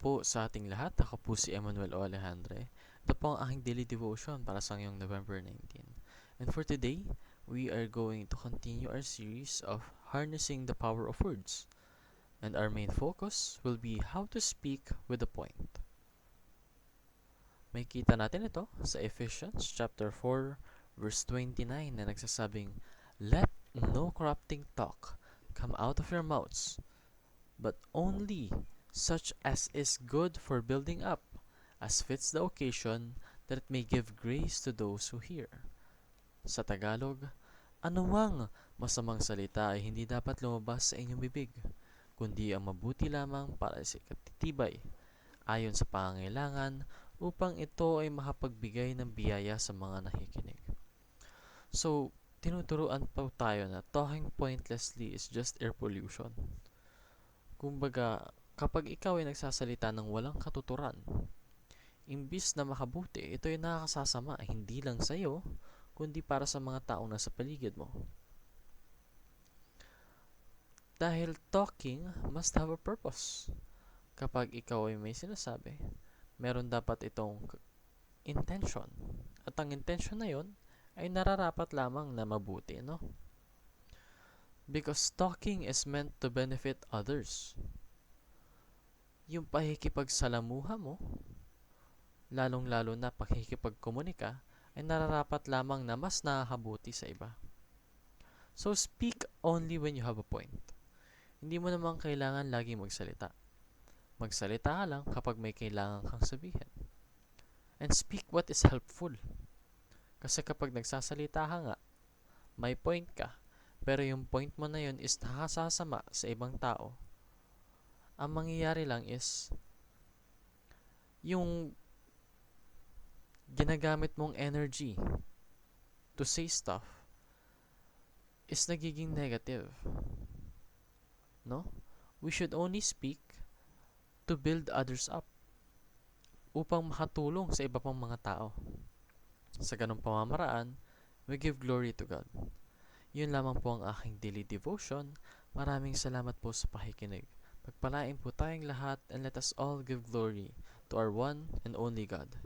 po sa ating lahat. Ako po si Emmanuel O. Alejandre. Ito po ang aking daily devotion para sa ngayong November 19. And for today, we are going to continue our series of harnessing the power of words. And our main focus will be how to speak with a point. May kita natin ito sa Ephesians chapter 4 verse 29 na nagsasabing, "Let no corrupting talk come out of your mouths, but only such as is good for building up, as fits the occasion, that it may give grace to those who hear." Sa Tagalog, anumang masamang salita ay hindi dapat lumabas sa inyong bibig, kundi ang mabuti lamang para sa ikatitibay, ayon sa pangangailangan, upang ito ay makapagbigay ng biyaya sa mga nakikinig. So, tinuturuan po tayo na talking pointlessly is just air pollution. Kumbaga, kapag ikaw ay nagsasalita ng walang katuturan, imbis na makabuti, ito ay nakakasasama hindi lang sa iyo, kundi para sa mga taong nasa paligid mo. Dahil talking must have a purpose. Kapag ikaw ay may sinasabi, meron dapat itong intention. At ang intention na yon ay nararapat lamang na mabuti, no? Because talking is meant to benefit others. Yung pakikipagsalamuha mo, lalong-lalo na pakikipagkomunika, ay nararapat lamang na mas nakakabuti sa iba. So, speak only when you have a point. Hindi mo naman kailangan laging magsalita. Magsalita ka lang kapag may kailangan kang sabihin. And speak what is helpful. Kasi kapag nagsasalita ka nga, may point ka, pero yung point mo na yun is nakasasama sa ibang tao. Ang mangyayari lang is, yung ginagamit mong energy to say stuff is nagiging negative. No? We should only speak to build others up upang makatulong sa iba pang mga tao. Sa ganung pamamaraan, we give glory to God. Yun lamang po ang aking daily devotion. Maraming salamat po sa pakikinig. Pagpalain po tayong lahat, and let us all give glory to our one and only God.